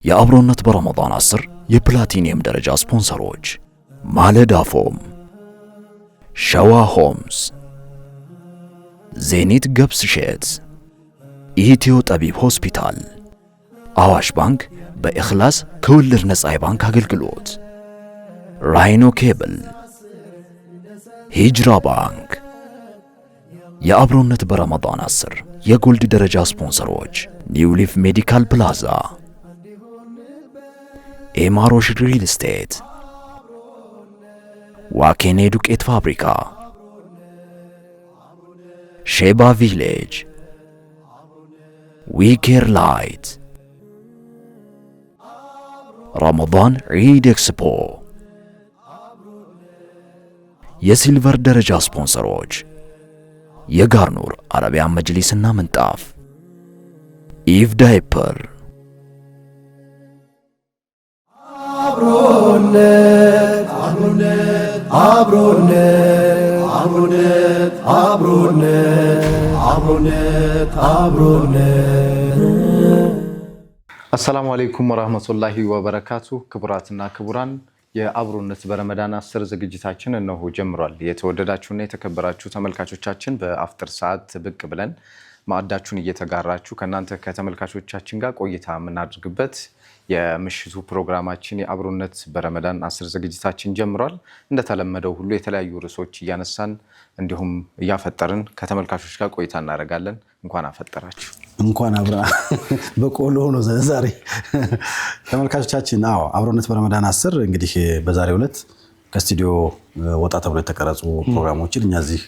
የአብሮነት በረመዳን 10 የፕላቲኒየም ደረጃ ስፖንሰሮች ማለዳ ፎም፣ ሸዋ ሆምስ፣ ዜኒት ገብስ ሼት፣ ኢትዮ ጠቢብ ሆስፒታል፣ አዋሽ ባንክ በእኽላስ ከወለድ ነፃ የባንክ አገልግሎት፣ ራይኖ ኬብል፣ ሂጅራ ባንክ። የአብሮነት በረመዳን 10 የጎልድ ደረጃ ስፖንሰሮች ኒው ሊፍ ሜዲካል ፕላዛ፣ ኤማሮሽ ሪል ስቴት፣ ዋኬኔ ዱቄት ፋብሪካ፣ ሼባ ቪሌጅ፣ ዊኬር ላይት፣ ረመዳን ዒድ ኤክስፖ። የሲልቨር ደረጃ ስፖንሰሮች የጋርኑር አረቢያን መጅሊስና ምንጣፍ፣ ኢቭ ዳይፐር። አብሮነት አብሮነት አብሮነት አብሮነት አብሮነት አብሮነት አብሮነት። አሰላሙ አለይኩም ወራህመቱላሂ ወበረካቱ። ክቡራትና ክቡራን የአብሮነት በረመዳን 10 ዝግጅታችን እነሆ ጀምሯል። የተወደዳችሁና የተከበራችሁ ተመልካቾቻችን በአፍጥር ሰዓት ብቅ ብለን ማዕዳችሁን እየተጋራችሁ ከናንተ ከተመልካቾቻችን ጋር ቆይታ የምናደርግበት የምሽቱ ፕሮግራማችን የአብሮነት በረመዳን 10 ዝግጅታችን ጀምሯል። እንደተለመደው ሁሉ የተለያዩ ርዕሶች እያነሳን እንዲሁም እያፈጠርን ከተመልካቾች ጋር ቆይታ እናደርጋለን። እንኳን አፈጠራችሁ። እንኳን አብራ በቆሎ ነው ዛሬ ተመልካቾቻችን። አብሮነት በረመዳን 10 እንግዲህ በዛሬው ዕለት ከስቱዲዮ ወጣ ተብሎ የተቀረጹ ፕሮግራሞችን እኛ እዚህ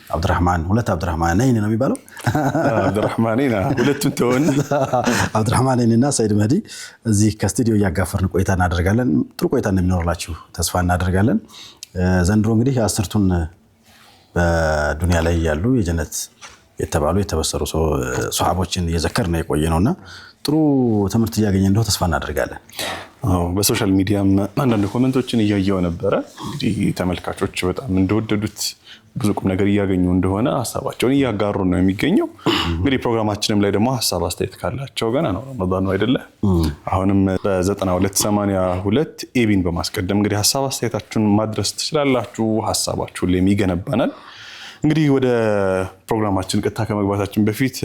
ሁለት አብዱራህማን ነኝ ነው የሚባለው። አብዱራህማንና ሁለቱም ተወን አብዱራህማንና ሰይድ መህዲ እዚህ ከስቱዲዮ እያጋፈርን ቆይታ እናደርጋለን። ጥሩ ቆይታ እንደሚኖርላችሁ ተስፋ እናደርጋለን። ዘንድሮ እንግዲህ 10ቱን በዱንያ ላይ ያሉ የጀነት የተባሉ የተበሰሩ ሱሐቦችን እየዘከርን የቆየ ነውና ጥሩ ትምህርት እያገኘ እንደው ተስፋ እናደርጋለን። በሶሻል ሚዲያም አንዳንድ ኮሜንቶችን እያየው ነበረ። እንግዲህ ተመልካቾች በጣም እንደወደዱት ብዙ ቁም ነገር እያገኙ እንደሆነ ሀሳባቸውን እያጋሩ ነው የሚገኘው። እንግዲህ ፕሮግራማችንም ላይ ደግሞ ሀሳብ አስተያየት ካላቸው ገና ነው ረመዳን ነው አይደለ? አሁንም በ9282 ኤቢን በማስቀደም እንግዲህ ሀሳብ አስተያየታችሁን ማድረስ ትችላላችሁ። ሀሳባችሁን ላይ ይገነባናል። እንግዲህ ወደ ፕሮግራማችን ቀጥታ ከመግባታችን በፊት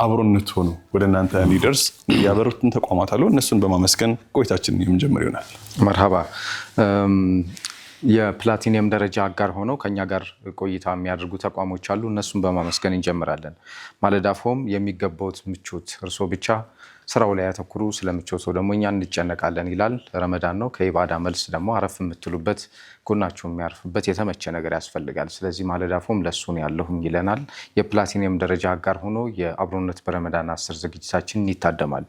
አብሮነት ሆኖ ወደ እናንተ እንዲደርስ ያበሩትን ተቋማት አሉ። እነሱን በማመስገን ቆይታችንን የምንጀምር ይሆናል። መርሃባ። የፕላቲኒየም ደረጃ አጋር ሆነው ከኛ ጋር ቆይታ የሚያደርጉ ተቋሞች አሉ። እነሱን በማመስገን እንጀምራለን። ማለዳ ፎም የሚገባውት ምቾት እርሶ ብቻ ስራው ላይ ያተኩሩ፣ ስለምቾት ደግሞ እኛ እንጨነቃለን ይላል። ረመዳን ነው። ከኢባዳ መልስ ደግሞ አረፍ የምትሉበት ጎናችሁ የሚያርፍበት የተመቸ ነገር ያስፈልጋል። ስለዚህ ማለዳ ፎም ለሱ ነው ያለሁም ይለናል። የፕላቲኒየም ደረጃ አጋር ሆኖ የአብሮነት በረመዳን 10 ዝግጅታችን ይታደማል።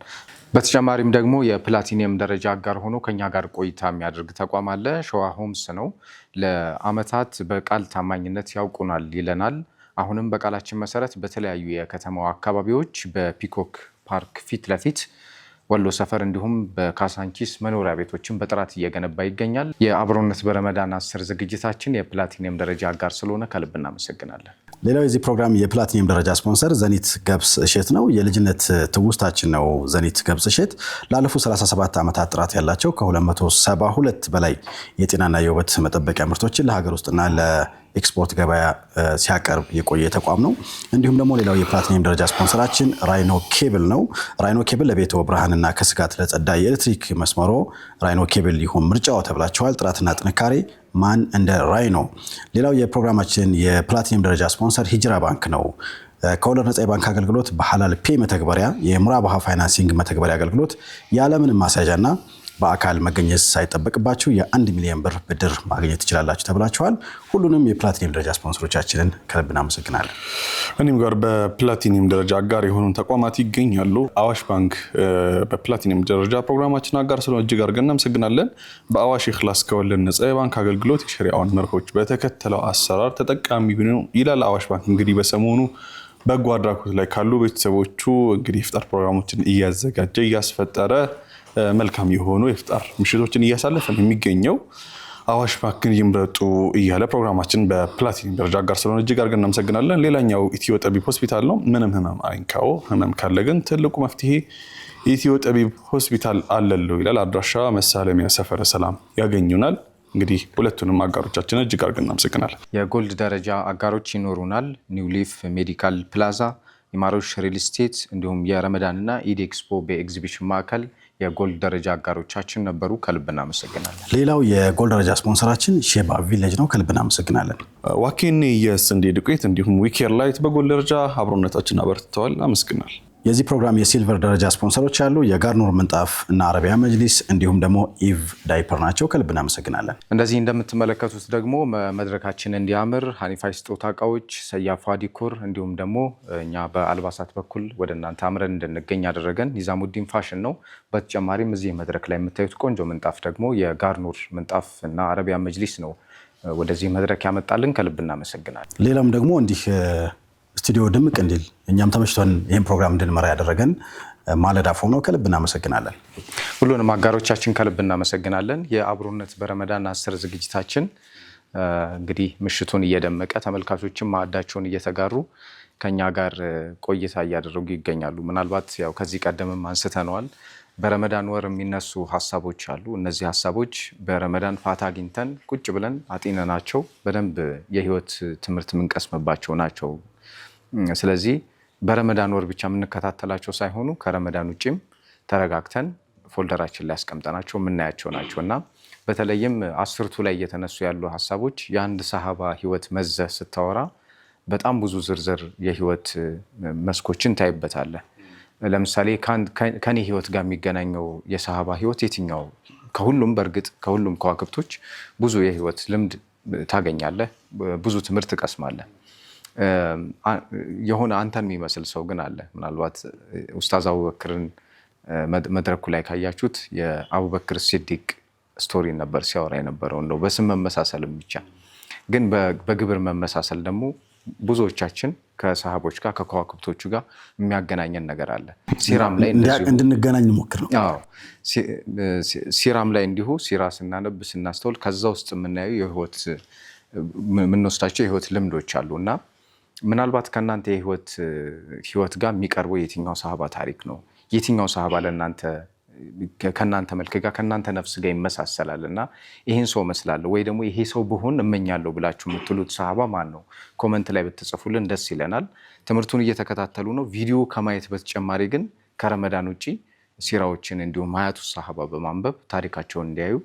በተጨማሪም ደግሞ የፕላቲኒየም ደረጃ አጋር ሆኖ ከኛ ጋር ቆይታ የሚያደርግ ተቋም አለ። ሸዋ ሆምስ ነው። ለአመታት በቃል ታማኝነት ያውቁናል ይለናል። አሁንም በቃላችን መሰረት በተለያዩ የከተማው አካባቢዎች በፒኮክ ፓርክ ፊት ለፊት ወሎ ሰፈር እንዲሁም በካሳንቺስ መኖሪያ ቤቶችን በጥራት እየገነባ ይገኛል። የአብሮነት በረመዳን 10 ዝግጅታችን የፕላቲኒየም ደረጃ አጋር ስለሆነ ከልብ እናመሰግናለን። ሌላው የዚህ ፕሮግራም የፕላቲኒየም ደረጃ ስፖንሰር ዘኒት ገብስ እሸት ነው። የልጅነት ትውስታችን ነው ዘኒት ገብስ እሸት። ላለፉት 37 ዓመታት ጥራት ያላቸው ከ272 በላይ የጤናና የውበት መጠበቂያ ምርቶችን ለሀገር ውስጥና ለኤክስፖርት ገበያ ሲያቀርብ የቆየ ተቋም ነው። እንዲሁም ደግሞ ሌላው የፕላቲኒየም ደረጃ ስፖንሰራችን ራይኖ ኬብል ነው። ራይኖ ኬብል ለቤቶ ብርሃንና ከስጋት ለጸዳ የኤሌክትሪክ መስመሮ ራይኖ ኬብል ይሁን ምርጫው ተብላችኋል። ጥራትና ጥንካሬ ማን እንደ ራይኖ። ሌላው የፕሮግራማችን የፕላቲኒየም ደረጃ ስፖንሰር ሂጅራ ባንክ ነው። ከወለድ ነፃ የባንክ አገልግሎት በሐላል ፔ መተግበሪያ የሙራባሃ ፋይናንሲንግ መተግበሪያ አገልግሎት ያለምንም ማስያዣና በአካል መገኘት ሳይጠበቅባችሁ የ1 ሚሊዮን ብር ብድር ማግኘት ትችላላችሁ ተብላችኋል። ሁሉንም የፕላቲኒየም ደረጃ ስፖንሰሮቻችንን ከልብ እናመሰግናለን። እኔም ጋር በፕላቲኒየም ደረጃ አጋር የሆኑ ተቋማት ይገኛሉ። አዋሽ ባንክ በፕላቲኒየም ደረጃ ፕሮግራማችን አጋር ስለሆነ እጅግ አድርገን እናመሰግናለን። በአዋሽ ኢኽላስ ከወለድ ነፃ የባንክ አገልግሎት የሸሪዓውን መርሆች በተከተለው አሰራር ተጠቃሚ ሆኑ ይላል አዋሽ ባንክ። እንግዲህ በሰሞኑ በጎ አድራጎት ላይ ካሉ ቤተሰቦቹ እንግዲህ ኢፍጣር ፕሮግራሞችን እያዘጋጀ እያስፈጠረ መልካም የሆኑ የፍጣር ምሽቶችን እያሳለፈን የሚገኘው አዋሽ ባንክን ይምረጡ እያለ ፕሮግራማችን በፕላቲኒየም ደረጃ አጋር ስለሆነ እጅግ አድርገን እናመሰግናለን። ሌላኛው ኢትዮ ጠቢብ ሆስፒታል ነው። ምንም ህመም አይንካው፣ ህመም ካለ ግን ትልቁ መፍትሄ ኢትዮ ጠቢብ ሆስፒታል አለሉ ይላል። አድራሻ መሳለሚያ ሰፈረ ሰላም ያገኙናል። እንግዲህ ሁለቱንም አጋሮቻችን እጅግ አድርገን እናመሰግናለን። የጎልድ ደረጃ አጋሮች ይኖሩናል። ኒው ሊፍ ሜዲካል ፕላዛ፣ ኢማሮሽ ሪል ስቴት እንዲሁም የረመዳንና ኢድ ኤክስፖ በኤግዚቢሽን ማዕከል የጎልድ ደረጃ አጋሮቻችን ነበሩ። ከልብ እናመሰግናለን። ሌላው የጎልድ ደረጃ ስፖንሰራችን ሼባ ቪሌጅ ነው። ከልብ እናመሰግናለን። ዋኬኔ የስንዴ ዱቄት እንዲሁም ዊኬር ላይት በጎልድ ደረጃ አብሮነታችን አበርትተዋል። አመስግናል። የዚህ ፕሮግራም የሲልቨር ደረጃ ስፖንሰሮች ያሉ የጋርኖር ምንጣፍ እና አረቢያ መጅሊስ እንዲሁም ደግሞ ኢቭ ዳይፐር ናቸው። ከልብ እናመሰግናለን። እንደዚህ እንደምትመለከቱት ደግሞ መድረካችን እንዲያምር ሀኒፋይ ስጦታ እቃዎች፣ ሰያፋ ዲኮር እንዲሁም ደግሞ እኛ በአልባሳት በኩል ወደ እናንተ አምረን እንድንገኝ ያደረገን ኒዛሙዲን ፋሽን ነው። በተጨማሪም እዚህ መድረክ ላይ የምታዩት ቆንጆ ምንጣፍ ደግሞ የጋርኖር ምንጣፍ እና አረቢያ መጅሊስ ነው ወደዚህ መድረክ ያመጣልን። ከልብ እናመሰግናለን። ሌላም ደግሞ እንዲህ ስቱዲዮ ድምቅ እንዲል እኛም ተመችቶን ይህን ፕሮግራም እንድንመራ ያደረገን ማለዳ ፎም ነው። ከልብ እናመሰግናለን። ሁሉንም አጋሮቻችን ከልብ እናመሰግናለን። የአብሮነት በረመዳን 10 ዝግጅታችን እንግዲህ ምሽቱን እየደመቀ ተመልካቾችም ማዕዳቸውን እየተጋሩ ከኛ ጋር ቆይታ እያደረጉ ይገኛሉ። ምናልባት ያው ከዚህ ቀደምም አንስተነዋል። በረመዳን ወር የሚነሱ ሀሳቦች አሉ። እነዚህ ሀሳቦች በረመዳን ፋታ አግኝተን ቁጭ ብለን አጢነናቸው በደንብ የህይወት ትምህርት የምንቀስምባቸው ናቸው። ስለዚህ በረመዳን ወር ብቻ የምንከታተላቸው ሳይሆኑ ከረመዳን ውጭም ተረጋግተን ፎልደራችን ላይ ያስቀምጠናቸው የምናያቸው ናቸው እና በተለይም 10ቱ ላይ እየተነሱ ያሉ ሀሳቦች የአንድ ሰሃባ ህይወት መዘ ስታወራ በጣም ብዙ ዝርዝር የህይወት መስኮችን ታይበታለህ። ለምሳሌ ከኔ ህይወት ጋር የሚገናኘው የሰሃባ ህይወት የትኛው? ከሁሉም በእርግጥ ከሁሉም ከዋክብቶች ብዙ የህይወት ልምድ ታገኛለህ፣ ብዙ ትምህርት ትቀስማለህ። የሆነ አንተን የሚመስል ሰው ግን አለ። ምናልባት ኡስታዝ አቡበክርን መድረኩ ላይ ካያችሁት የአቡበክር ሲዲቅ ስቶሪ ነበር ሲያወራ የነበረው። እንደው በስም መመሳሰልም ብቻ ግን በግብር መመሳሰል ደግሞ ብዙዎቻችን ከሰሃቦች ጋር ከከዋክብቶቹ ጋር የሚያገናኘን ነገር አለ። ሲራም ላይ እንድንገናኝ ሞክር ነው። አዎ ሲራም ላይ እንዲሁ ሲራ ስናነብ ስናስተውል ከዛ ውስጥ የምናየው የህይወት የምንወስዳቸው የህይወት ልምዶች አሉ እና ምናልባት ከእናንተ ህይወት ጋር የሚቀርበው የትኛው ሰሃባ ታሪክ ነው? የትኛው ሰሃባ ለእናንተ ከእናንተ መልክ ጋር ከእናንተ ነፍስ ጋር ይመሳሰላል እና ይህን ሰው መስላለሁ ወይ ደግሞ ይሄ ሰው ብሆን እመኛለሁ ብላችሁ የምትሉት ሰሃባ ማን ነው? ኮመንት ላይ ብትጽፉልን ደስ ይለናል። ትምህርቱን እየተከታተሉ ነው። ቪዲዮ ከማየት በተጨማሪ ግን ከረመዳን ውጭ ሲራዎችን እንዲሁም ሀያቱ ሰሃባ በማንበብ ታሪካቸውን እንዲያዩ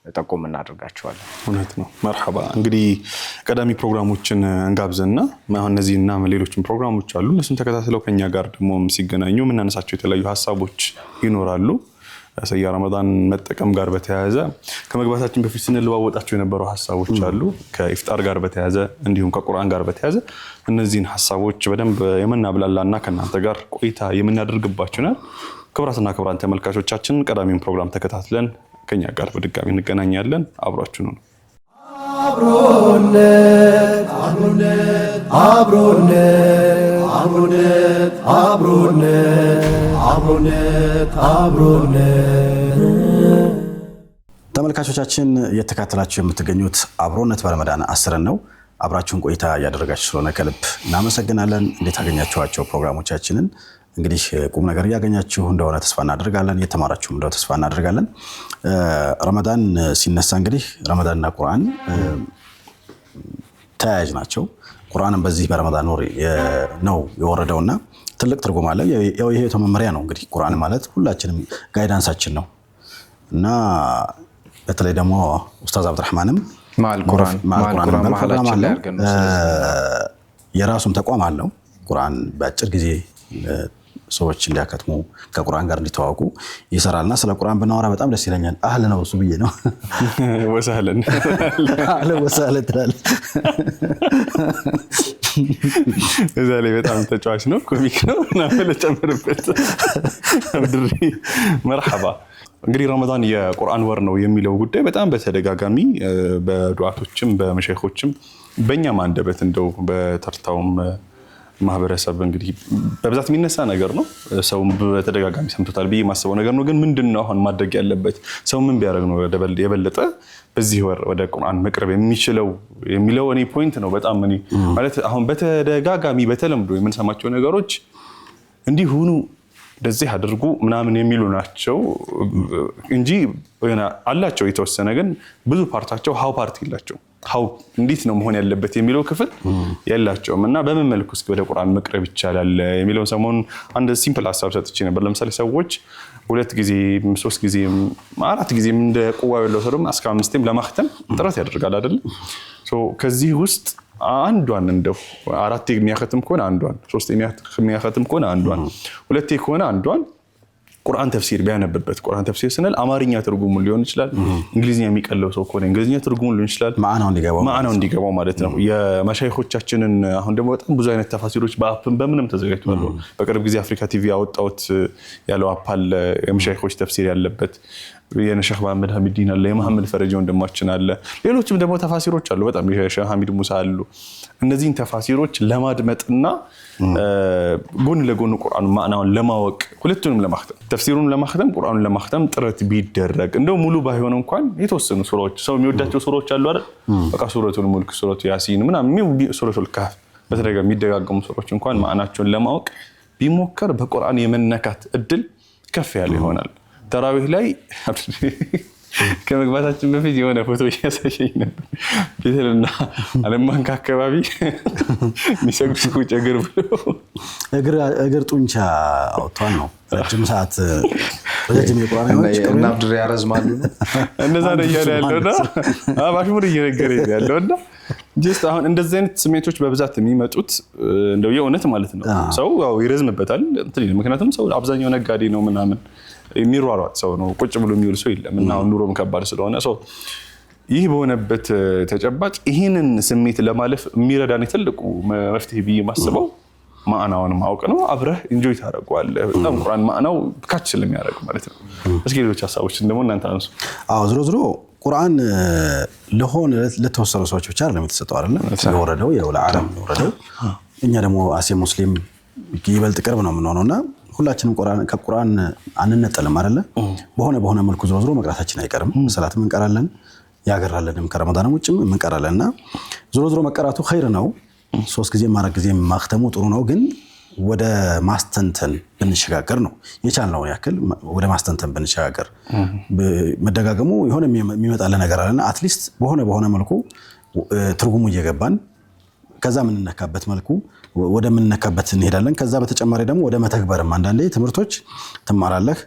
ጠቆም እናደርጋቸዋለን። እውነት ነው። መርሐባ። እንግዲህ ቀዳሚ ፕሮግራሞችን እንጋብዘና አሁን እነዚህና ሌሎችም ፕሮግራሞች አሉ። እነሱን ተከታትለው ከኛ ጋር ደግሞ ሲገናኙ የምናነሳቸው የተለያዩ ሀሳቦች ይኖራሉ። ሰያ ረመዳን መጠቀም ጋር በተያያዘ ከመግባታችን በፊት ስንለዋወጣቸው የነበሩ ሀሳቦች አሉ። ከኢፍጣር ጋር በተያያዘ እንዲሁም ከቁርአን ጋር በተያያዘ እነዚህን ሀሳቦች በደንብ የምናብላላና ከእናንተ ጋር ቆይታ የምናደርግባቸው ናል። ክቡራትና ክቡራን ተመልካቾቻችን ቀዳሚውን ፕሮግራም ተከታትለን ከኛ ጋር በድጋሚ እንገናኛለን። አብራችሁ ነው። አብሮነት አብሮነት አብሮነት አብሮነት አብሮነት አብሮነት ተመልካቾቻችን እየተከታተላችሁ የምትገኙት አብሮነት በረመዳን 10 ነው። አብራችሁን ቆይታ እያደረጋችሁ ስለሆነ ከልብ እናመሰግናለን። እንዴት አገኛችኋቸው ፕሮግራሞቻችንን? እንግዲህ ቁም ነገር እያገኛችሁ እንደሆነ ተስፋ እናደርጋለን። እየተማራችሁ እንደሆነ ተስፋ እናደርጋለን። ረመዳን ሲነሳ እንግዲህ ረመዳንና ቁርአን ተያያዥ ናቸው። ቁርአንም በዚህ በረመዳን ወር ነው የወረደውና ትልቅ ትርጉም አለ። የህይወት መመሪያ ነው። እንግዲህ ቁርአን ማለት ሁላችንም ጋይዳንሳችን ነው እና በተለይ ደግሞ ኡስታዝ አብዱራህማንም የራሱም ተቋም አለው። ቁርአን በአጭር ጊዜ ሰዎች እንዲያከትሙ ከቁርአን ጋር እንዲተዋወቁ ይሰራልና ስለ ቁርአን ብናወራ በጣም ደስ ይለኛል። አህል ነው እሱ ብዬ ነው። ወሰህለን አህለ ወሰህለን ትላለህ። እዛ ላይ በጣም ተጫዋች ነው፣ ኮሚክ ነው እና ለጨምርበት አብድሪ መርሐባ። እንግዲህ ረመዳን የቁርአን ወር ነው የሚለው ጉዳይ በጣም በተደጋጋሚ በዱዓቶችም በመሸይኾችም በእኛም አንደበት እንደው በተርታውም ማህበረሰብ እንግዲህ በብዛት የሚነሳ ነገር ነው። ሰው በተደጋጋሚ ሰምቶታል ብዬ የማስበው ነገር ነው። ግን ምንድነው አሁን ማድረግ ያለበት? ሰው ምን ቢያደርግ ነው የበለጠ በዚህ ወር ወደ ቁርአን መቅረብ የሚችለው የሚለው እኔ ፖይንት ነው። በጣም እኔ ማለት አሁን በተደጋጋሚ በተለምዶ የምንሰማቸው ነገሮች እንዲህ ሁኑ እንደዚህ አድርጉ ምናምን የሚሉ ናቸው እንጂ አላቸው የተወሰነ ግን ብዙ ፓርታቸው ሃው ፓርት ይላቸው ሃው እንዴት ነው መሆን ያለበት የሚለው ክፍል ያላቸውም እና በምን መልኩ እስኪ ወደ ቁርአን መቅረብ ይቻላል የሚለው ሰሞኑን አንድ ሲምፕል ሐሳብ ሰጥቼ ነበር። ለምሳሌ ሰዎች 2 ጊዜ 3 ጊዜ 4 ጊዜ እንደ ቁዋው ያለው ሰው ደግሞ እስከ 5ም ለማختም ጥረት ያደርጋል አይደል? ከዚህ ውስጥ አንዷን እንደው 4 የሚያختም ከሆነ አንዷን 3 የሚያختም ከሆነ አንዷን 2 ከሆነ አንዷን ቁርአን ተፍሲር ቢያነብበት ቁርአን ተፍሲር ስንል አማርኛ ትርጉሙን ሊሆን ይችላል እንግሊዝኛ የሚቀለው ሰው ከሆነ እንግሊዝኛ ትርጉሙን ሊሆን ይችላል ማዕናው እንዲገባው ማለት ነው። የመሻይኾቻችንን አሁን ደግሞ በጣም ብዙ አይነት ተፋሲሮች በአፕም በምንም ተዘጋጅቷል። በቅርብ ጊዜ አፍሪካ ቲቪ ያወጣውት ያለው አፕ አለ የመሻይኾች ተፍሲር ያለበት የነሸህ መሐመድ ሐሚዲን አለ የመሐመድ ፈረጂ ወንድማችን አለ ሌሎችም ደግሞ ተፋሲሮች አሉ በጣም የሸህ ሐሚድ ሙሳ አሉ። እነዚህን ተፋሲሮች ለማድመጥና ጎን ለጎን ቁርአን ማዕናውን ለማወቅ ሁለቱንም ለማختም ተፍሲሩን ለማختም ቁርአኑን ለማختም ጥረት ቢደረግ እንደው ሙሉ ባይሆን እንኳን የተወሰኑ ሱራዎች ሰው የሚወዳቸው ሱራዎች አሉ አይደል? በቃ ሱረቱል ሙልክ ሱረቱ ያሲን ምናምን ሱረቱል ካፍ በተደጋጋሚ የሚደጋገሙ ሱራዎች እንኳን ማዕናቸውን ለማወቅ ቢሞከር በቁርአን የመነካት እድል ከፍ ያለ ይሆናል። ተራዊህ ላይ ከመግባታችን በፊት የሆነ ፎቶ ያሳየኝ ነበር። ቤተልና አለማንካ አካባቢ የሚሰግዱ ሰዎች እግር ጡንቻ አውጥቷል ነው ረጅም ሰዓት ረጅም የቁርአን አይኖች እና አብድር ያረዝማሉ እንደዛ ነው ያለውና አባሽሙር እየነገረኝ ያለውና ጀስት አሁን እንደዚህ አይነት ስሜቶች በብዛት የሚመጡት እንደው የእውነት ማለት ነው ሰው ያው ይረዝምበታል ምክንያቱም ሰው አብዛኛው ነጋዴ ነው ምናምን የሚሯሯጥ ሰው ነው ቁጭ ብሎ የሚውል ሰው የለም እና ኑሮም ከባድ ስለሆነ ሰው ይህ በሆነበት ተጨባጭ ይህንን ስሜት ለማለፍ የሚረዳን ትልቁ መፍትሄ ብዬ ማስበው ማዕናውን ማወቅ ነው። አብረህ ኢንጆይ ታደርገዋለህ በጣም ቁርአን ማዕናው ካች ስለሚያደርግ ማለት ነው። እስኪ ሌሎች ሐሳቦችን ደግሞ እናንተ አንሱ። ዝሮ ቁርአን ለሆነ ለተወሰኑ ሰዎች ብቻ አይደለም የተሰጠው አይደል? ስለወረደው ለዓለም ወረደው እኛ ደግሞ አሴ ሙስሊም ይበልጥ ቅርብ ነው የምንሆነውና ሁላችንም ከቁርአን አንነጠልም አይደል? በሆነ መልኩ ዝሮ መቅራታችን አይቀርም። ሰላትም እንቀራለን ያገራለንም ከረመዳንም ውጭም እንቀራለንና ዝሮ መቀራቱ ኸይር ነው። 3 ጊዜ ማረግ ጊዜ ማختሙ ጥሩ ነው። ግን ወደ ማስተንተን ብንሸጋገር ነው የቻልነው ያክል ወደ ማስተንተን ብንሸጋገር መደጋገሙ የሆነ የሚመጣለ ነገር አለና አትሊስት በሆነ መልኩ ትርጉሙ እየገባን ከዛ ምንነካበት መልኩ ወደ ምንነካበት እንሄዳለን። ከዛ በተጨማሪ ደግሞ ወደ መተግበርም አንዳንዴ ትምህርቶች ትማራለህ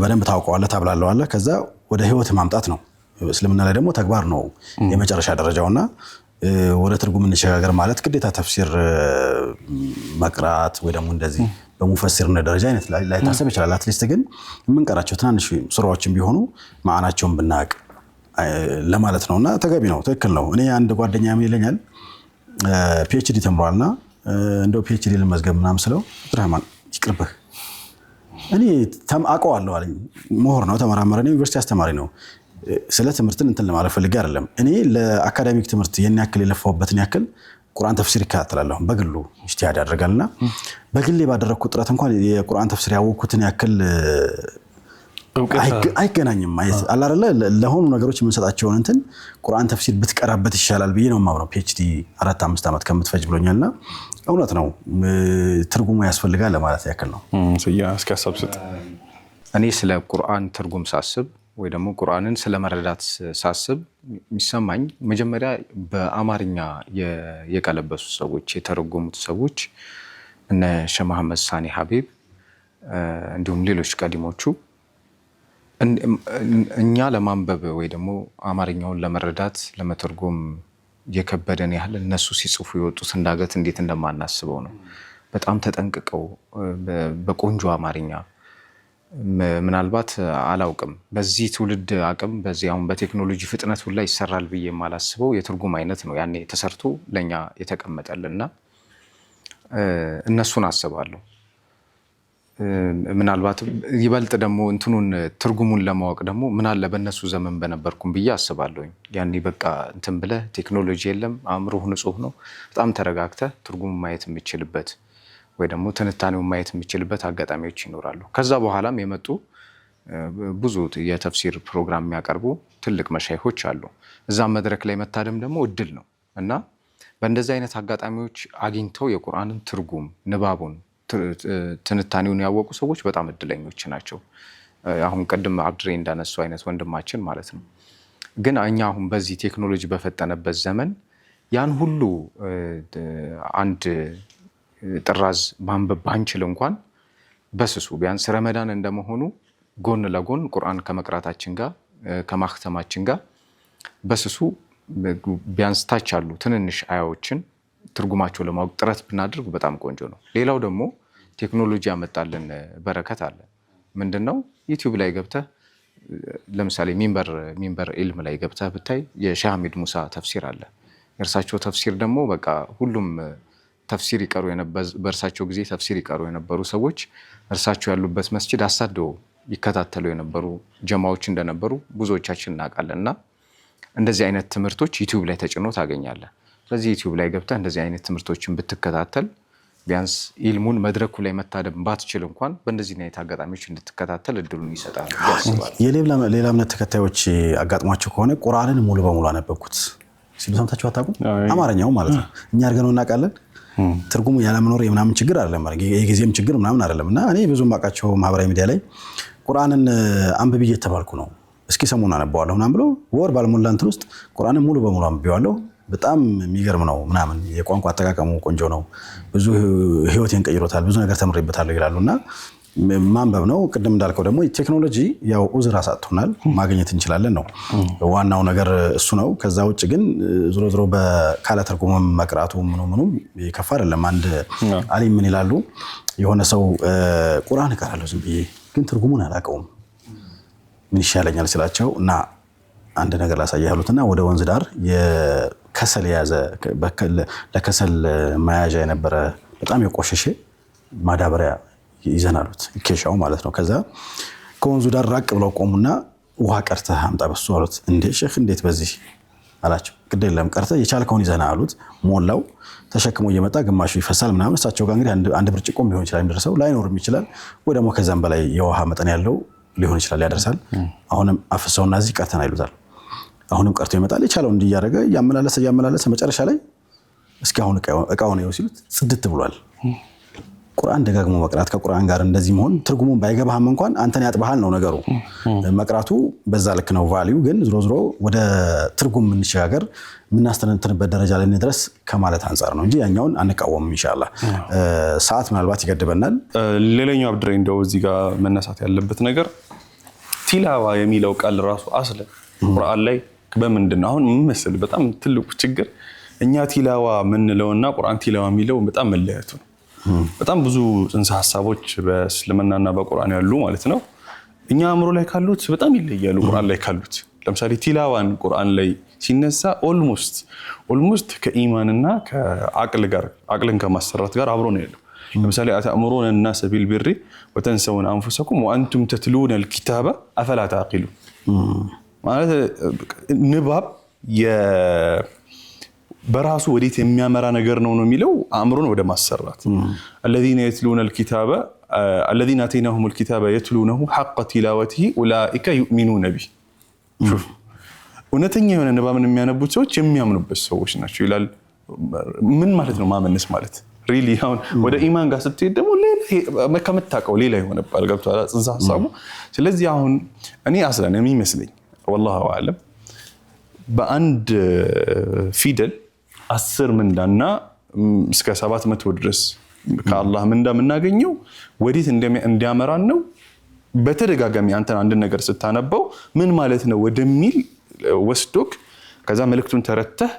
በደንብ ታውቀዋለህ ታብላለዋለህ ከዛ ወደ ህይወት ማምጣት ነው። እስልምና ላይ ደግሞ ተግባር ነው የመጨረሻ ደረጃውና ወደ ትርጉም እንሸጋገር ማለት ግዴታ ተፍሲር መቅራት ወይ ደግሞ እንደዚህ በሙፈሲርነት ደረጃ አይነት ላይ ታሰብ ይችላል። አትሊስት ግን የምንቀራቸው ትናንሽ ሱራዎችን ቢሆኑ ማዕናቸውን ብናቅ ለማለት ነውና ተገቢ ነው ትክክል ነው። እኔ አንድ ጓደኛ ይለኛል ፒኤችዲ ተምሯልና እንደው ፒኤችዲ ለመዝገብ ምናምን ስለው አብዱራህማን ይቅርብህ እኔ አውቀዋለሁ አለኝ። ምሁር ነው ተመራማሪ ነው ዩኒቨርሲቲ አስተማሪ ነው። ስለ ትምህርትን እንትን ለማለት ፈልጌ አይደለም እኔ ለአካዳሚክ ትምህርት የኔ ያክል የለፋውበትን ያክል ቁርአን ተፍሲር ይከታተላለሁ በግሉ ኢጅቲሃድ ያደርጋልና በግሌ ባደረኩት ጥረት እንኳን የቁርአን ተፍሲር ያወኩትን ያክል አይገናኝም ማለት አላረለ ለሆኑ ነገሮች የምንሰጣቸውን እንትን ቁርአን ተፍሲር ብትቀራበት ይሻላል ብዬ ነው ማምነው። ፒኤችዲ 4-5 ዓመት ከምትፈጅ ብሎኛልና እውነት ነው ትርጉሙ ያስፈልጋል ለማለት ያክል ነው። እስኪ ሐሳብ ስጥ። እኔ ስለ ቁርአን ትርጉም ሳስብ ወይ ደግሞ ቁርአንን ስለመረዳት ሳስብ የሚሰማኝ መጀመሪያ በአማርኛ የቀለበሱ ሰዎች የተረጎሙት ሰዎች እነ ሸህ መሐመድ ሳኒ ሀቢብ እንዲሁም ሌሎች ቀዲሞቹ እኛ ለማንበብ ወይ ደግሞ አማርኛውን ለመረዳት ለመተርጎም የከበደን ያህል እነሱ ሲጽፉ የወጡት እንዳገት እንዴት እንደማናስበው ነው። በጣም ተጠንቅቀው በቆንጆ አማርኛ ምናልባት አላውቅም በዚህ ትውልድ አቅም በዚህ አሁን በቴክኖሎጂ ፍጥነት ሁላ ይሰራል ብዬ የማላስበው የትርጉም አይነት ነው ያኔ ተሰርቶ ለኛ የተቀመጠልና እነሱን አስባለሁ። ምናልባት ይበልጥ ደግሞ እንትኑን ትርጉሙን ለማወቅ ደግሞ ምን አለ በእነሱ ዘመን በነበርኩም ብዬ አስባለሁ። ያኔ በቃ እንትን ብለህ ቴክኖሎጂ የለም አእምሮህ ንጹህ ነው በጣም ተረጋግተህ ትርጉሙን ማየት የምችልበት ወይ ደግሞ ትንታኔውን ማየት የምችልበት አጋጣሚዎች ይኖራሉ። ከዛ በኋላም የመጡ ብዙ የተፍሲር ፕሮግራም የሚያቀርቡ ትልቅ መሻይኾች አሉ። እዛ መድረክ ላይ መታደም ደግሞ እድል ነው እና በእንደዚህ አይነት አጋጣሚዎች አግኝተው የቁርአንን ትርጉም ንባቡን ትንታኔውን ያወቁ ሰዎች በጣም እድለኞች ናቸው። አሁን ቅድም አብድሬ እንዳነሱ አይነት ወንድማችን ማለት ነው። ግን እኛ አሁን በዚህ ቴክኖሎጂ በፈጠነበት ዘመን ያን ሁሉ አንድ ጥራዝ ማንበብ ባንችል እንኳን በስሱ ቢያንስ ረመዳን እንደመሆኑ ጎን ለጎን ቁርአን ከመቅራታችን ጋር ከማክተማችን ጋር በስሱ ቢያንስ ታች ያሉ ትንንሽ አያዎችን ትርጉማቸው ለማወቅ ጥረት ብናደርግ በጣም ቆንጆ ነው። ሌላው ደግሞ ቴክኖሎጂ ያመጣልን በረከት አለ። ምንድነው? ዩቲዩብ ላይ ገብተህ ለምሳሌ ሚንበር ኢልም ላይ ገብተህ ብታይ የሼህ አህመድ ሙሳ ተፍሲር አለ። የእርሳቸው ተፍሲር ደግሞ በቃ ሁሉም ተፍሲር ይቀሩ በእርሳቸው ጊዜ ተፍሲር ይቀሩ የነበሩ ሰዎች እርሳቸው ያሉበት መስጂድ አሳደው ይከታተሉ የነበሩ ጀማዎች እንደነበሩ ብዙዎቻችን እናውቃለን። እና እንደዚህ አይነት ትምህርቶች ዩቲዩብ ላይ ተጭኖ ታገኛለህ። ስለዚህ ዩቲዩብ ላይ ገብተህ እንደዚህ አይነት ትምህርቶችን ብትከታተል ቢያንስ ኢልሙን መድረኩ ላይ መታደም ባትችል እንኳን በእንደዚህ አይነት አጋጣሚዎች እንድትከታተል እድሉን ይሰጣል ያስባል። የሌላ እምነት ተከታዮች አጋጥሟቸው ከሆነ ቁርአንን ሙሉ በሙሉ አነበብኩት ሲሉ ሰምታችሁ አታውቁም? አማርኛው ማለት ነው። እኛ አድርገነው እናውቃለን። ትርጉሙ ያለመኖር የምናምን ችግር አይደለም ማለት የጊዜም ችግር ምናምን አይደለም። እና እኔ ብዙም አውቃቸው ማህበራዊ ሚዲያ ላይ ቁርአንን አንብብ እየተባልኩ ነው እስኪ ሰሞኑን አነባዋለሁ ምናምን ብሎ ወር ባልሞላ እንትን ውስጥ ቁርአንን ሙሉ በሙሉ አንብቤዋለሁ። በጣም የሚገርም ነው ምናምን የቋንቋ አጠቃቀሙ ቆንጆ ነው፣ ብዙ ህይወቴን ቀይሮታል፣ ብዙ ነገር ተምሬበታለሁ ይላሉ። እና ማንበብ ነው። ቅድም እንዳልከው ደግሞ ቴክኖሎጂ ያው ኡዝር አሳጥቶናል፣ ማግኘት እንችላለን ነው ዋናው ነገር እሱ ነው። ከዛ ውጭ ግን ዞሮ በካለ ትርጉምም መቅራቱ ምኑም ይከፋ አይደለም። አንድ አሊም ምን ይላሉ? የሆነ ሰው ቁርአን እቀራለሁ ዝም ብዬ ግን ትርጉሙን አላውቀውም ምን ይሻለኛል ስላቸው እና አንድ ነገር ላሳየህ ያሉትና ወደ ወንዝ ዳር የከሰል የያዘ ለከሰል መያዣ የነበረ በጣም የቆሸሸ ማዳበሪያ ይዘናሉት ኬሻው ማለት ነው። ከዛ ከወንዙ ዳር ራቅ ብለው ቆሙና ውሃ ቀርተህ አምጣ በሱ አሉት። እንዴ ሼክ እንዴት በዚህ አላቸው። ግድ የለም ቀርተህ የቻልከውን ይዘና አሉት። ሞላው ተሸክሞ እየመጣ ግማሹ ይፈሳል ምናምን። እሳቸው ጋር እንግዲህ አንድ ብርጭቆም ሊሆን ይችላል የሚደርሰው፣ ላይኖርም ይችላል ወይ ደግሞ ከዛም በላይ የውሃ መጠን ያለው ሊሆን ይችላል ያደርሳል። አሁንም አፍሰውና እዚህ ቀርተና ይሉታል። አሁንም ቀርቶ ይመጣል። የቻለው እንዲያደረገ እያመላለሰ መጨረሻ ላይ እስኪ አሁን እቃውን ነው ሲሉት ጽድት ብሏል። ቁርአን ደጋግሞ መቅራት ከቁርአን ጋር እንደዚህ መሆን ትርጉሙን ባይገባህም እንኳን አንተን ያጥባሃል ነው ነገሩ። መቅራቱ በዛ ልክ ነው ቫልዩ። ግን ዝሮ ወደ ትርጉም የምንሸጋገር የምናስተነትንበት ደረጃ ላይ እንድረስ ከማለት አንጻር ነው እንጂ ያኛውን አንቃወምም። ኢንሻአላህ ሰዓት ምናልባት ይገድበናል። ሌላኛው አብድሬ እንደው እዚህ ጋር መነሳት ያለበት ነገር ቲላዋ የሚለው ቃል ራሱ አስለ ቁርአን ላይ በምንድን ነው አሁን የሚመስል በጣም ትልቁ ችግር እኛ ቲላዋ ምንለውና ቁርአን ቲላዋ የሚለው በጣም መለያየቱ ነው። በጣም ብዙ ጽንሰ ሐሳቦች በእስልምናና በቁርአን ያሉ ማለት ነው እኛ አእምሮ ላይ ካሉት በጣም ይለያሉ ቁርአን ላይ ካሉት። ለምሳሌ ቲላዋን ቁርአን ላይ ሲነሳ ኦልሞስት ከኢማንና ከአቅል ጋር አቅልን ከማሰራት ጋር አብሮ ነው ያለው። ለምሳሌ አተእምሩነ الناس بالبر وتنسون انفسكم وانتم تتلون الكتاب افلا تعقلون ማለት ንባብ በራሱ ወዴት የሚያመራ ነገር ነው የሚለው አእምሮን ወደ ማሰራት الذين يتلون الكتاب الذين اتيناهم الكتاب يتلونه حق تلاوته اولئك يؤمنون به شوف እውነተኛ የሆነ ንባብን የሚያነቡት ሰዎች የሚያምኑበት ሰዎች ናቸው ይላል። ምን ማለት ነው ማመንስ ማለት ሪሊ አሁን ወደ ኢማን ጋር ስትሄድ ደግሞ ሌላ ከመታቀው ሌላ ይሆነባል። ገብቷል ጽንሰ ሐሳቡ። ስለዚህ አሁን እኔ አስለን የሚመስለኝ والله اعلم በአንድ ፊደል 10 ምንዳና እስከ 700 ድረስ ከአላህ ምንዳ የምናገኘው ወዴት እንዲያመራን ነው። በተደጋጋሚ አንተን አንድ ነገር ስታነበው ምን ማለት ነው ወደሚል ወስዶክ ከዛ መልእክቱን ተረተህ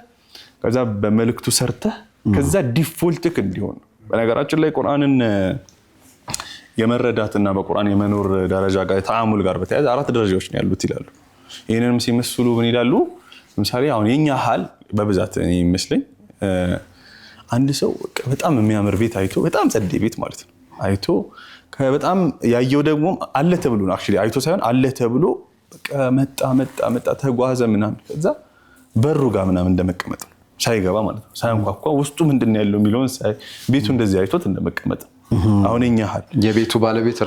ከዛ በመልእክቱ ሰርተህ ከዛ ዲፎልትክ እንዲሆን። በነገራችን ላይ ቁርአንን የመረዳትና በቁርአን የመኖር ደረጃ ጋር ተዓሙል ጋር በተያያዘ 4 ደረጃዎች ነው ያሉት ይላሉ። ይሄንንም ሲመስሉ ምን ይላሉ? ለምሳሌ አሁን የኛ ሐል በብዛት ይመስለኝ አንድ ሰው በጣም የሚያምር ቤት አይቶ በጣም ጸዴ ቤት ማለት ነው አይቶ በጣም ያየው ደግሞ አለ ተብሎ ነው አክቹሊ አይቶ ሳይሆን አለ ተብሎ በቃ መጣ ተጓዘ ምናምን ከዛ በሩ ጋር ምናምን እንደመቀመጥ ነው ሳይገባ ማለት ነው ሳይንኳኳ ውስጡ ምንድነው ያለው የሚለውን ቤቱ እንደዚህ አይቶት እንደመቀመጥ ነው። አሁን የኛ ሐል የቤቱ ባለቤት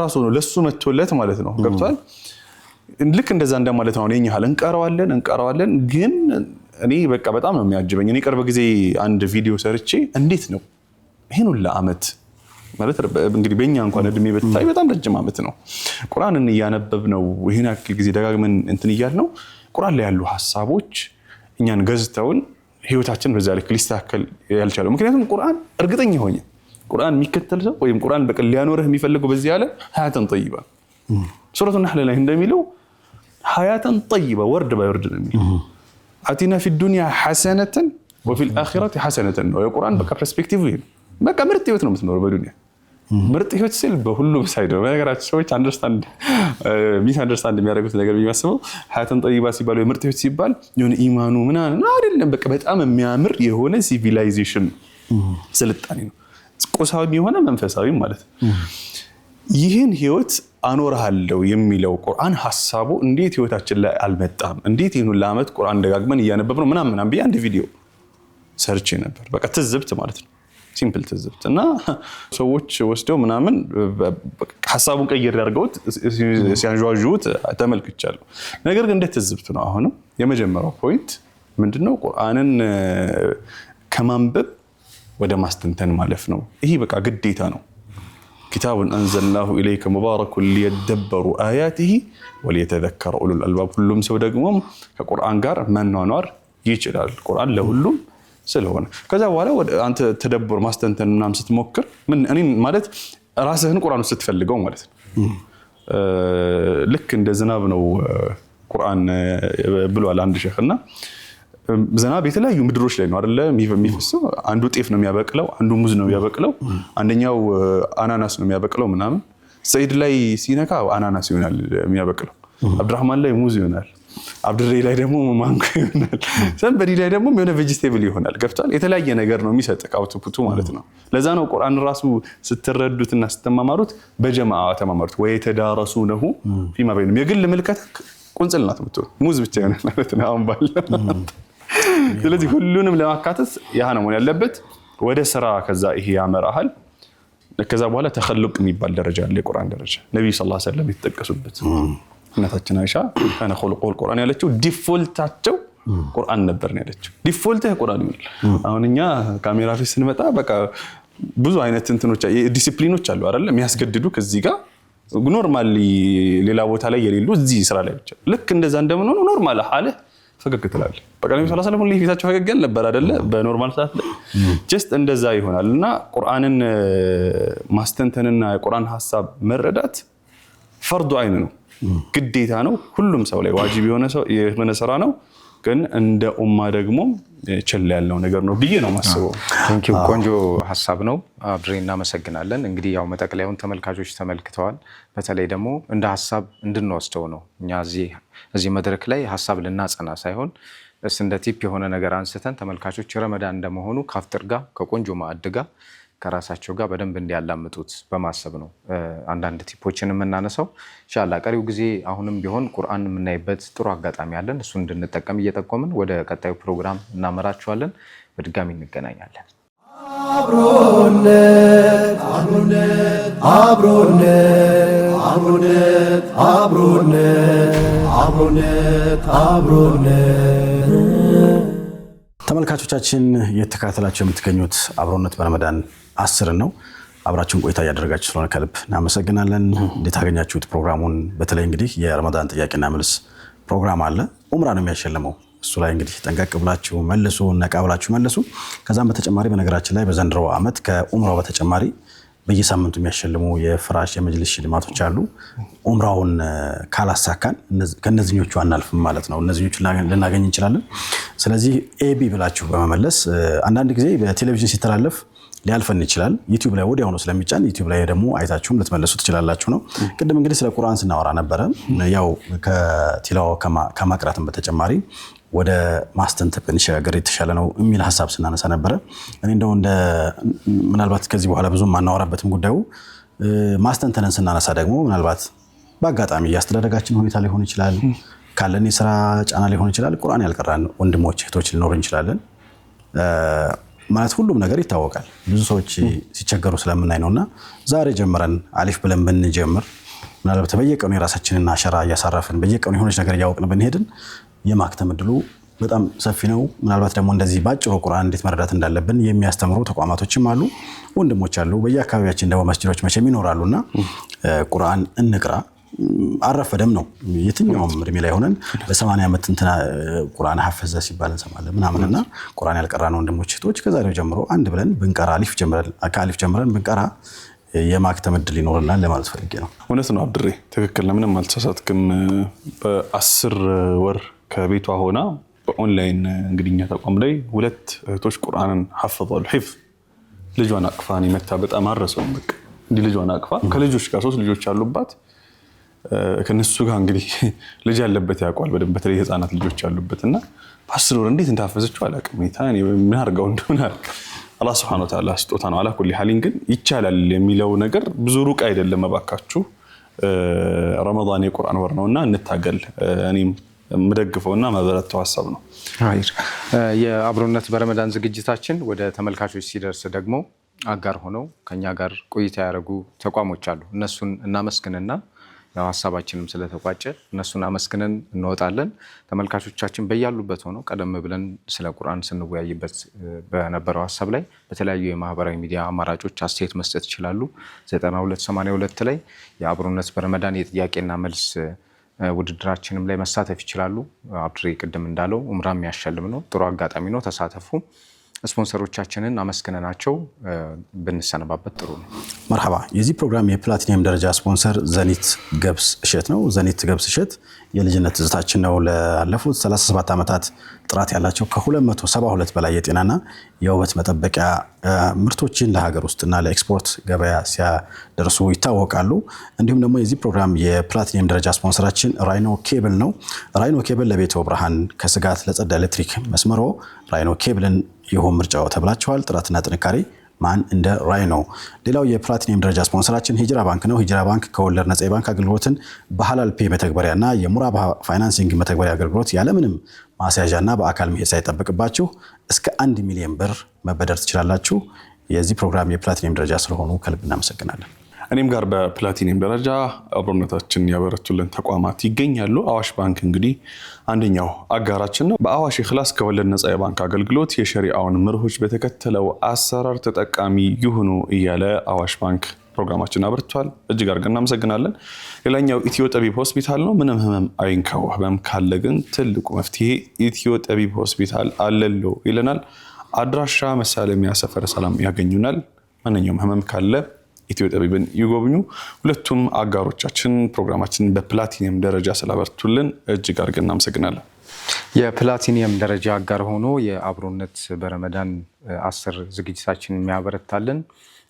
ራሱ ሆኖ ለሱ መጥቶለት ማለት ነው። ገብቷል? ልክ እንደዛ እንደማለት ነው። የኛ ሐል እንቀራዋለን ግን እኔ በቃ በጣም ነው የሚያጅበኝ። እኔ ቅርብ ጊዜ አንድ ቪዲዮ ሰርቼ እንዴት ነው ይሄን ሁሉ ዓመት ማለት እንግዲህ በእኛ እንኳን እድሜ በታይ በጣም ረጅም ዓመት ነው ቁርአንን እያነበብነው ይሄን ያክል ጊዜ ደጋግመን እንትን እያልነው ቁርአን ላይ ያሉ ሐሳቦች እኛን ገዝተውን ህይወታችን በዛ ልክ ሊስተካከል ያልቻለው ምክንያቱም ቁርአን እርግጠኛ ሆኜ ቁርአን የሚከተል ሰው ወይም ቁርአን በቀል ሊያኖርህ የሚፈልገው በዚህ ዓለም ሀያተን ጠይባ ሱረቱ ነህል ላይ እንደሚለው ሀያተን ጠይባ ወርድ ባይወርድ ነው የሚለው አቲና ፊ ዱንያ ሐሰነተን ወፊ الآخرة ሐሰነተን ነው የቁርአን በቃ ፐርስፔክቲቭ ይሄ በቃ ምርጥ ህይወት ነው የምትኖረው በዱንያ ምርጥ ህይወት ሲል በሁሉም ሳይድ ነው በነገራችን ሰዎች ሚስ አንደርስታንድ የሚያደርጉት ነገር ቢመስለው ሀያተን ጠይባ ሲባል ምርጥ ህይወት ሲባል የሆነ ኢማኑ ምናምን አይደለም በቃ በጣም የሚያምር የሆነ ሲቪላይዜሽን ስልጣኔ ነው ቁሳዊ የሆነ መንፈሳዊ ማለት ይህን ህይወት አኖርሃለሁ የሚለው ቁርአን ሐሳቡ እንዴት ህይወታችን ላይ አልመጣም እንዴት ይሄን ሁሉ ዓመት ቁርአን ደጋግመን እያነበብነው ምናምን ቢያ አንድ ቪዲዮ ሰርች ነበር በቃ ትዝብት ማለት ነው ሲምፕል ትዝብት እና ሰዎች ወስደው ምናምን ሐሳቡን ቀይር ያርገውት ሲያንጇጁት ተመልክቻለሁ ነገር ግን እንደ ትዝብት ነው አሁንም የመጀመሪያው ፖይንት ምንድነው ቁርአንን ከማንበብ ወደ ማስተንተን ማለፍ ነው ይሄ በቃ ግዴታ ነው كتاب أنزلناه إليك مبارك ليدبروا آياته وليتذكر أولو الألباب ሁሉም ሰው ደግሞ ከቁርአን ጋር መኗኗር ይችላል ቁርአን ለሁሉም ስለሆነ ከዛ በኋላ አንተ ተደብር ማስተንተን ምናምን ስትሞክር ምን እኔ ማለት ራስህን ቁርአን ውስጥ ስትፈልገው ማለት ነው ልክ እንደ ዝናብ ነው ቁርአን ብሏል አንድ ሸኽና ዝናብ የተለያዩ ምድሮች ላይ ነው አይደለ የሚፈሰው አንዱ ጤፍ ነው የሚያበቅለው አንዱ ሙዝ ነው የሚያበቅለው አንደኛው አናናስ ነው የሚያበቅለው ምናምን ሰይድ ላይ ሲነካ አናናስ ይሆናል የሚያበቅለው አብዱራህማን ላይ ሙዝ ይሆናል አብዱሬ ላይ ደግሞ ማንጎ ይሆናል ሰንበዲ ላይ ደግሞ የሆነ ቬጂቴብል ይሆናል ገብቷል የተለያየ ነገር ነው የሚሰጥቅ አውትፑቱ ማለት ነው ለዛ ነው ቁርአን ራሱ ስትረዱትና ስትማማሩት በጀማዓ ተማማሩት ወይ ተዳረሱነሁ ፊማ በይነሁም የግል ምልከታ ቁንጽልናት ምትሆን ሙዝ ብቻ ይሆናል ማለት ነው አሁን ባለ ስለዚህ ሁሉንም ለማካተት ያ ነው ማለት ያለበት ወደ ስራ ከዛ ይሄ ያመራሃል ከዛ በኋላ ተخلق የሚባል ደረጃ አለ የቁርአን ደረጃ ነብዩ ሰለላሁ ዐለይሂ ወሰለም የተጠቀሱበት እናታችን አይሻ አና ኹልቁል ቁርአን ያለችው ዲፎልታቸው ቁርአን ነበር ነው ያለችው ዲፎልትህ ቁርአን ነው አሁን እኛ ካሜራ ፊት ስንመጣ በቃ ብዙ አይነት እንትኖች ዲሲፕሊኖች አሉ አይደል የሚያስገድዱ ከዚህ ጋር ኖርማሊ ሌላ ቦታ ላይ የሌሉ እዚህ ስራ ላይ ብቻ ልክ እንደዛ እንደምንሆነው ኖርማል ሐለ ፈገግ ትላለህ በቃ ነብዩ ሰለላሁ ዐለይሂ ወሰለም ለፊታቸው ፈገግ ነበር አይደለ በኖርማል ሰዓት ላይ ጀስት እንደዛ ይሆናልና ቁርአንን ማስተንተንና የቁርአን ሐሳብ መረዳት ፈርዱ አይን ነው ግዴታ ነው ሁሉም ሰው ላይ ዋጅብ የሆነ ስራ ነው ግን እንደ ኡማ ደግሞ ቸል ያለው ነገር ነው ብዬ ነው ማስበው ቴንክ ዩ ቆንጆ ሐሳብ ነው አብሬ እናመሰግናለን እንግዲህ ያው መጠቅለያውን ተመልካቾች ተመልክተዋል በተለይ ደግሞ እንደ ሐሳብ እንድንወስደው ነው እኛ እዚህ መድረክ ላይ ሐሳብ ልናጸና ሳይሆን እንደ ቲፕ የሆነ ነገር አንስተን ተመልካቾች ረመዳን እንደመሆኑ ካፍጥር ጋር ከቆንጆ ማዕድ ጋር ከራሳቸው ጋር በደንብ እንዲያላምጡት በማሰብ ነው አንዳንድ ቲፖችን የምናነሳው ኢንሻአላህ ቀሪው ጊዜ አሁንም ቢሆን ቁርአን የምናይበት ጥሩ አጋጣሚ አለን እሱ እንድንጠቀም እየጠቆምን ወደ ቀጣዩ ፕሮግራም እናመራቸዋለን በድጋሚ እንገናኛለን አብሮነት አብሮነት አብሮነት አብሮነት አብሮነት አብሮነት ተመልካቾቻችን የተከታተላችሁ የምትገኙት አብሮነት በረመዳን 10 ነው አብራችሁን ቆይታ ያደረጋችሁ ስለሆነ ከልብ እናመሰግናለን እንዴት አገኛችሁት ፕሮግራሙን በተለይ እንግዲህ የረመዳን ጥያቄና መልስ ፕሮግራም አለ ኡምራ ነው የሚያሸልመው እሱ ላይ እንግዲህ ጠንቀቅ ብላችሁ መልሱ ነቃ ብላችሁ መልሱ ከዛም በተጨማሪ በነገራችን ላይ በዘንድሮ ዓመት ከኡምራው በተጨማሪ በየሳምንቱ የሚያሸልሙ የፍራሽ የመጅልስ ሽልማቶች አሉ ኡምራውን ካላሳካን ከነዚህኞቹ አናልፍም ማለት ነው እነዚህኞቹ ልናገኝ እንችላለን ስለዚህ ኤቢ ብላችሁ በመመለስ አንዳንድ ጊዜ በቴሌቪዥን ሲተላለፍ ሊያልፈን ይችላል ዩቲዩብ ላይ ወዲያው ነው ስለሚጫን ዩቲዩብ ላይ ደግሞ አይታችሁም ልትመለሱ ትችላላችሁ ነው ቅድም እንግዲህ ስለ ቁርአን ስናወራ ነበር ያው ከቲላው ከማቅራትም በተጨማሪ ወደ ማስተንተን እንሸጋገር የተሻለ ነው የሚል ሐሳብ ስናነሳ ነበር እኔ እንደው እንደ ምናልባት ከዚህ በኋላ ብዙም ማናወራበትም ጉዳዩ ማስተንተንን ስናነሳ ደግሞ ምናልባት በአጋጣሚ ያስተዳደጋችን ሁኔታ ሊሆን ይችላል ካለን የሥራ ጫና ሊሆን ይችላል ቁርአን ያልቀራን ወንድሞች እህቶች ሊኖር እንችላለን ማለት ሁሉም ነገር ይታወቃል ብዙ ሰዎች ሲቸገሩ ስለምናይ ነውና ዛሬ ጀምረን አሊፍ ብለን ብንጀምር ምናልባት በየቀኑ የራሳችንን አሸራ ያሳረፍን በየቀኑ የሆነች ነገር ያወቅን ብንሄድን የማክተም እድሉ በጣም ሰፊ ነው። ምናልባት ደግሞ እንደዚህ ባጭሩ ቁርአን እንዴት መረዳት እንዳለብን የሚያስተምሩ ተቋማቶችም አሉ፣ ወንድሞች አሉ። በየአካባቢያችን ደግሞ መስጂዶች መቼም ይኖራሉና ቁርአን እንቅራ። አረፈደም ነው የትኛውም እድሜ ላይ ሆነን በ80 ዓመት እንትና ቁርአን ሐፈዘ ሲባል እንሰማለን ምናምንና ቁርአን ያልቀራነው ወንድሞች እህቶች ከዛሬው ጀምሮ አንድ ብለን ብንቀራ ከአሊፍ ጀምረን ብንቀራ የማክተም እድል ይኖርናል ለማለት ፈልጌ ነው። እውነት ነው አብድሬ፣ ትክክል። ለምንም አልተሳሳትክም። በ10 ወር ከቤቷ ሆና በኦንላይን እንግዲኛ ተቋም ላይ 2 እህቶች ቁርአንን ሐፈዛሉ። ሂፍዝ ልጇን አቅፋ ነው መታ። በጣም አረሰው በቃ እንዲህ ልጇን አቅፋ ከልጆች ጋር 3 ልጆች አሉባት። ከነሱ ጋር እንግዲህ ልጅ ያለበት ያውቃል በደንብ፣ በተለይ ህፃናት ልጆች ያሉበትና በ10 ወር እንዴት እንዳፈዘችው አላውቅም። ታኔ ምን አርጋው እንደሆነ አላህ Subhanahu Wa Ta'ala ስጦታ ነው። አላ ኩሊ ሐሊን ግን ይቻላል የሚለው ነገር ብዙ ሩቅ አይደለም። መባካችሁ ረመዳን የቁርአን ወር ነውና እንታገል። እኔም መደግፈውና ማበረታው ሐሳብ ነው። የአብሮነት በረመዳን ዝግጅታችን ወደ ተመልካቾች ሲደርስ ደግሞ አጋር ሆነው ከኛ ጋር ቆይታ ያደረጉ ተቋሞች አሉ። እነሱን እናመስግንና ያው ሐሳባችንም ስለተቋጨ እነሱን አመስግነን እንወጣለን። ተመልካቾቻችን በያሉበት ሆነው ቀደም ብለን ስለ ቁርአን ስንወያይበት በነበረው ሐሳብ ላይ በተለያዩ የማህበራዊ ሚዲያ አማራጮች አስተያየት መስጠት ይችላሉ። 9282 ላይ የአብሮነት በረመዳን የጥያቄና መልስ ውድድራችንም ላይ መሳተፍ ይችላሉ። አብድሬ ቅድም እንዳለው ኡምራ የሚያሸልም ነው። ጥሩ አጋጣሚ ነው። ተሳተፉ። ስፖንሰሮቻችንን አመስግነናቸው ብንሰነባበት ጥሩ ነው። መርሐባ። የዚህ ፕሮግራም የፕላቲኒየም ደረጃ ስፖንሰር ዘኒት ገብስ እሸት ነው። ዘኒት ገብስ እሸት የልጅነት ትዝታችን ነው። ላለፉት 37 ዓመታት ጥራት ያላቸው ከ272 በላይ የጤናና የውበት መጠበቂያ ምርቶችን ለሀገር ውስጥና ለኤክስፖርት ገበያ ሲያደርሱ ይታወቃሉ። እንዲሁም ደግሞ የዚህ ፕሮግራም የፕላቲኒየም ደረጃ ስፖንሰራችን ራይኖ ኬብል ነው። ራይኖ ኬብል ለቤቶ ብርሃን ከስጋት ለጸዳ ኤሌክትሪክ መስመሮ ራይኖ ኬብልን ይሁን ምርጫው ተብላችኋል። ጥራትና ጥንካሬ ማን እንደ ራይኖ። ሌላው የፕላቲኒየም ደረጃ ስፖንሰራችን ሂጅራ ባንክ ነው። ሂጅራ ባንክ ከወለድ ነፃ የባንክ አገልግሎትን በሐላል ፔ መተግበሪያና የሙራባ ፋይናንሲንግ መተግበሪያ አገልግሎት ያለምንም ማስያዣና በአካል መሄድ ሳይጠበቅባችሁ እስከ 1 ሚሊዮን ብር መበደር ትችላላችሁ። የዚህ ፕሮግራም የፕላቲኒየም ደረጃ ስለሆኑ ከልብ እናመሰግናለን። እኔም ጋር በፕላቲኒየም ደረጃ አብሮነታችን ያበረቱልን ተቋማት ይገኛሉ። አዋሽ ባንክ እንግዲህ አንደኛው አጋራችን ነው። በአዋሽ ኢኽላስ ከወለድ ነፃ የባንክ አገልግሎት የሸሪዓውን መርሆች በተከተለው አሰራር ተጠቃሚ ይሁኑ እያለ አዋሽ ባንክ ፕሮግራማችን አበርቷል። እጅግ አድርገን እናመሰግናለን። ሌላኛው ኢትዮ ጠቢብ ሆስፒታል ነው። ምንም ህመም አይንካው፣ ህመም ካለ ግን ትልቁ መፍትሄ ኢትዮ ጠቢብ ሆስፒታል አለሎ ይለናል። አድራሻ መሳለሚያ ሰፈረ ሰላም ያገኙናል። ማንኛውም ህመም ካለ ኢትዮ ጠቢብን ይጎብኙ። ሁለቱም አጋሮቻችን ፕሮግራማችንን በፕላቲኒየም ደረጃ ስላበርቱልን እጅግ አድርገን እናመሰግናለን። የፕላቲኒየም ደረጃ አጋር ሆኖ የአብሮነት በረመዳን 10 ዝግጅታችን የሚያበረታልን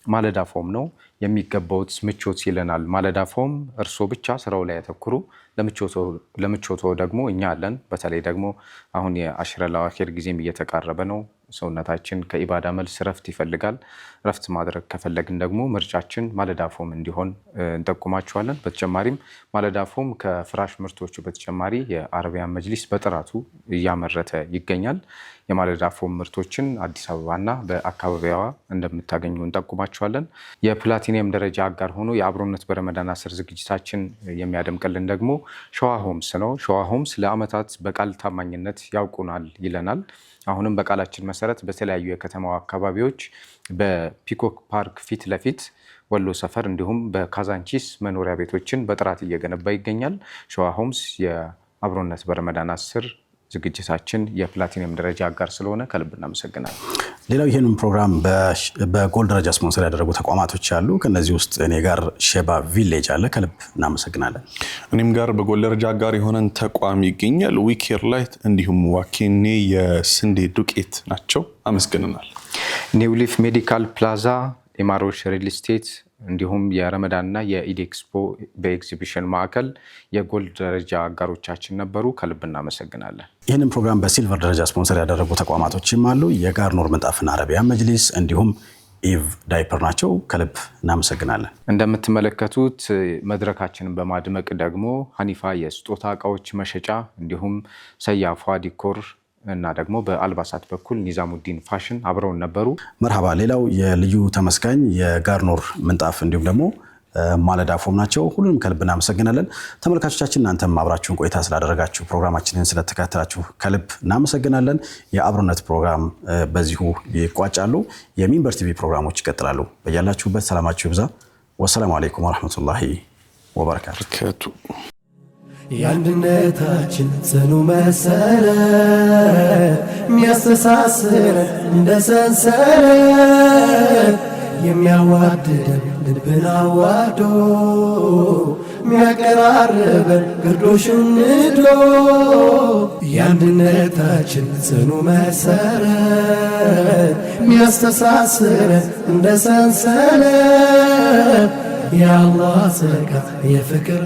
ማለዳ ፎም ነው። የሚገባውት ምቾት ይለናል። ማለዳ ፎም እርሶ ብቻ ስራው ላይ ያተኩሩ፣ ለምቾቶ ደግሞ እኛ አለን። በተለይ ደግሞ አሁን የአሽረል አዋኺር ጊዜም እየተቃረበ ነው። ሰውነታችን ከኢባዳ መልስ ረፍት ይፈልጋል። ረፍት ማድረግ ከፈለግን ደግሞ ምርጫችን ማለዳ ፎም እንዲሆን እንጠቁማችኋለን። በተጨማሪም ማለዳ ፎም ከፍራሽ ምርቶቹ በተጨማሪ የአረቢያን መጅሊስ በጥራቱ እያመረተ ይገኛል። የማለዳ ፎም ምርቶችን አዲስ አበባና በአካባቢዋ እንደምታገኙ እንጠቁማችኋለን። የፕላቲኒየም ደረጃ አጋር ሆኖ የአብሮነት በረመዳን 10 ዝግጅታችን የሚያደምቅልን ደግሞ ሸዋ ሆምስ ነው። ሸዋ ሆምስ ለዓመታት በቃል ታማኝነት ያውቁናል ይለናል። አሁንም በቃላችን መሰረት በተለያዩ የከተማው አካባቢዎች በፒኮክ ፓርክ ፊት ለፊት ወሎ ሰፈር እንዲሁም በካዛንቺስ መኖሪያ ቤቶችን በጥራት እየገነባ ይገኛል። ሸዋ ሆምስ የአብሮነት በረመዳን 10 ዝግጅታችን የፕላቲኒየም ደረጃ አጋር ስለሆነ ከልብ እናመሰግናለን። ሌላው ይህንን ፕሮግራም በጎልድ ደረጃ ስፖንሰር ያደረጉ ተቋማቶች አሉ። ከነዚህ ውስጥ እኔ ጋር ሼባ ቪሌጅ አለ። ከልብ እናመሰግናለን። እኔም ጋር በጎልድ ደረጃ አጋር የሆነን ተቋም ይገኛል። ዊኬር ላይት እንዲሁም ዋኬኔ የስንዴ ዱቄት ናቸው። አመስግነናል። ኒው ሊፍ ሜዲካል ፕላዛ፣ ኢማሮሽ ሪል ስቴት እንዲሁም የረመዳንና የኢድ ኤክስፖ በኤግዚቢሽን ማዕከል የጎልድ ደረጃ አጋሮቻችን ነበሩ። ከልብ እናመሰግናለን። ይህንን ፕሮግራም በሲልቨር ደረጃ ስፖንሰር ያደረጉ ተቋማቶችም አሉ። የጋርኖር ምንጣፍና አረቢያን መጅሊስ እንዲሁም ኢቭ ዳይፐር ናቸው። ከልብ እናመሰግናለን። እንደምትመለከቱት መድረካችንን በማድመቅ ደግሞ ሀኒፋ የስጦታ እቃዎች መሸጫ እንዲሁም ሰያፏ ዲኮር እና ደግሞ በአልባሳት በኩል ኒዛሙዲን ፋሽን አብረውን ነበሩ። መርሃባ። ሌላው የልዩ ተመስጋኝ የጋርኖር ምንጣፍ እንዲሁም ደግሞ ማለዳፎም ናቸው። ሁሉንም ከልብ እናመሰግናለን። ተመልካቾቻችን እናንተም አብራችሁን ቆይታ ስላደረጋችሁ ፕሮግራማችንን ስለተከታተላችሁ ከልብ እናመሰግናለን። የአብሮነት ፕሮግራም በዚሁ ይቋጫሉ። የሚንበር ቲቪ ፕሮግራሞች ይቀጥላሉ። በያላችሁበት ሰላማችሁ ይብዛ። ወሰላሙ አለይኩም ወራህመቱላሂ ወበረካቱ። የአንድነታችን ጽኑ መሰረት የሚያስተሳስረን እንደ ሰንሰለት የሚያዋድደን ልብን አዋዶ የሚያቀራርበን ግርዶሽን ንዶ የአንድነታችን ጽኑ መሰረት የሚያስተሳስረን እንደ ሰንሰለት የአላህ ጸጋ የፍቅር